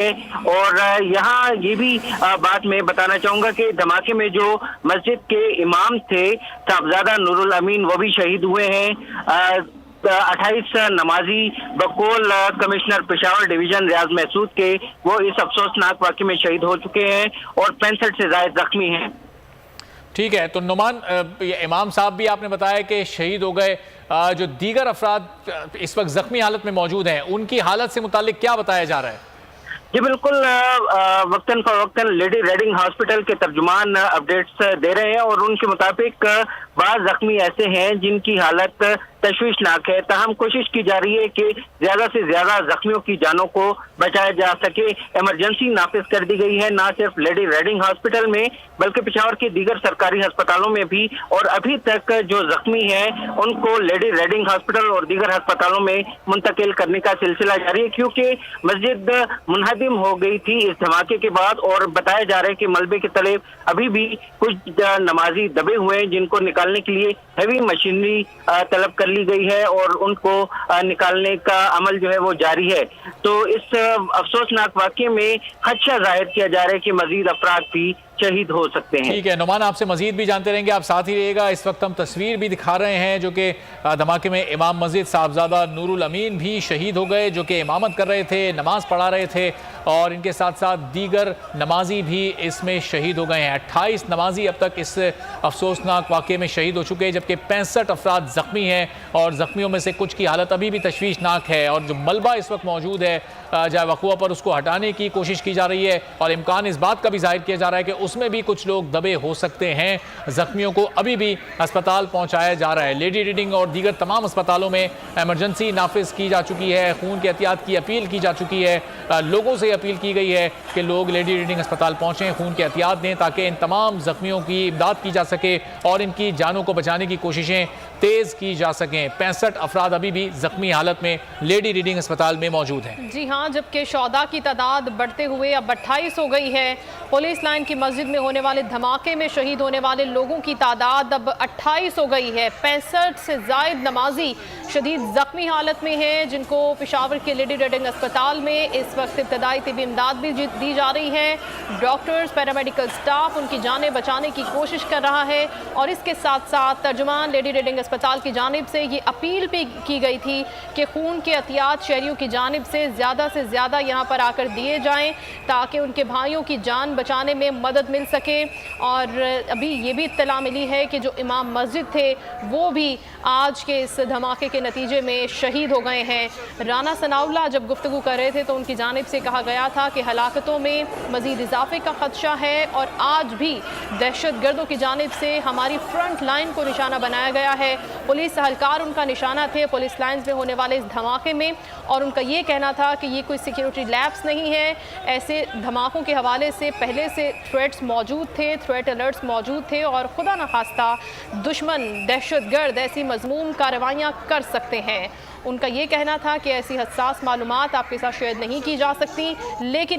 और यहाँ ये भी बात मैं बताना चाहूंगा कि धमाके में जो मस्जिद के इमाम थे साहबजादा नूरुल अमीन, वो भी शहीद हुए हैं। 28 नमाजी बकौल कमिश्नर पेशावर डिवीजन रियाज महसूद के वो इस अफसोसनाक वाक़े में शहीद हो चुके हैं और 65 से ज्यादा जख्मी हैं। ठीक है, तो नुमान, इमाम साहब भी आपने बताया कि शहीद हो गए। जो दीगर अफराद इस वक्त जख्मी हालत में मौजूद हैं, उनकी हालत से मुतालिक क्या बताया जा रहा है? जी बिल्कुल, वक्तन फवक्तन लेडी रेडिंग हॉस्पिटल के तर्जुमान अपडेट्स दे रहे हैं और उनके मुताबिक बाज़ जख्मी ऐसे हैं जिनकी हालत तशवीशनाक है। ताहम कोशिश की जा रही है कि ज्यादा से ज्यादा जख्मियों की जानों को बचाया जा सके। इमरजेंसी नाफिज कर दी गई है, ना सिर्फ लेडी रेडिंग हॉस्पिटल में बल्कि पेशावर के दीगर सरकारी अस्पतालों में भी। और अभी तक जो जख्मी हैं उनको लेडी रेडिंग हॉस्पिटल और दीगर अस्पतालों में मुंतकिल करने का सिलसिला जारी है, क्योंकि मस्जिद मुनहदिम हो गई थी इस धमाके के बाद। और बताया जा रहा है कि मलबे के तले अभी भी कुछ नमाजी दबे हुए हैं जिनको निकालने के लिए हैवी मशीनरी तलब कर ली गई है और उनको निकालने का अमल जो है वो जारी है। तो इस अफसोसनाक वाक़ये में खदशा जाहिर किया जा रहा है कि मजीद अफराद भी शहीद हो सकते हैं। ठीक है नुमान, आपसे मजीद भी जानते रहेंगे, आप साथ ही रहिएगा। इस वक्त हम तस्वीर भी दिखा रहे हैं जो कि धमाके में इमाम मस्जिद साहबजादा नूरुल अमीन भी शहीद हो गए, जो कि इमामत कर रहे थे, नमाज पढ़ा रहे थे और इनके साथ साथ दीगर नमाजी भी इसमें शहीद हो गए हैं। 28 नमाजी अब तक इस अफसोसनाक वाक़े में शहीद हो चुके हैं, जबकि 65 अफराद ज़ख्मी हैं और ज़ख्मियों में से कुछ की हालत अभी भी तशवीशनाक है। और जो मलबा इस वक्त मौजूद है जाए वक़ुआ पर, उसको हटाने की कोशिश की जा रही है और इम्कान इस बात का भी जाहिर किया जा रहा है कि उसमें भी कुछ लोग दबे हो सकते हैं। ज़ख्मियों को अभी भी अस्पताल पहुंचाया जा रहा है। लेडी रीडिंग और दीगर तमाम अस्पतालों में इमरजेंसी नाफिज की जा चुकी है, खून की एहतियात की अपील की जा चुकी है। लोगों से अपील की गई है कि लोग लेडी रीडिंग अस्पताल पहुंचें, खून की एहतियात दें ताकि इन तमाम ज़ख्मियों की इमदाद की जा सके और इनकी जानों को बचाने की कोशिशें तेज़ की जा सकें। 65 अफराद अभी भी ज़ख्मी हालत में लेडी रीडिंग अस्पताल में मौजूद हैं। जी हाँ, जबकि शौदा की तादाद बढ़ते हुए अब 28 हो गई है। पुलिस लाइन की मस्जिद में होने वाले धमाके में शहीद होने वाले लोगों की तादाद अब 28 हो गई है। 65 से ज़ायद नमाजी शदीद ज़ख्मी हालत में हैं, जिनको पेशावर के लेडी रेडिंग अस्पताल में इस वक्त इब्तदाई तिबी इमदाद भी दी जा रही है। डॉक्टर्स, पैरामेडिकल स्टाफ उनकी जानें बचाने की कोशिश कर रहा है और इसके साथ साथ तर्जुमान लेडी रेडिंग अस्पताल की जानिब से ये अपील भी की गई थी कि खून के एहतियात शहरियों की जानिब से ज़्यादा यहाँ पर आकर दिए जाएँ ताकि उनके भाइयों की जान बचाने में मदद मिल सके। और अभी ये भी इत्तला मिली है कि जो इमाम मस्जिद थे वो भी आज के इस धमाके के नतीजे में शहीद हो गए हैं। राना सनाउल्लाह जब गुफ्तगू कर रहे थे तो उनकी जानिब से कहा गया था कि हलाकतों में मज़ीद इजाफे का खदशा है और आज भी दहशत गर्दों की जानिब से हमारी फ्रंट लाइन को निशाना बनाया गया है। पुलिस एहलकार उनका निशाना थे पुलिस लाइन में होने वाले इस धमाके में और उनका ये कहना था कि ये कोई सिक्योरिटी लैप्स नहीं है। ऐसे धमाकों के हवाले से पहले से थ्रेट्स मौजूद थे, थ्रेट अलर्ट्स मौजूद थे और खुदा न खास्ता दुश्मन दहशतगर्द ऐसी मज़मूम कार्रवाइयाँ कर सकते हैं। उनका ये कहना था कि ऐसी हसास मालूमात आपके साथ शेयर नहीं की जा सकती, लेकिन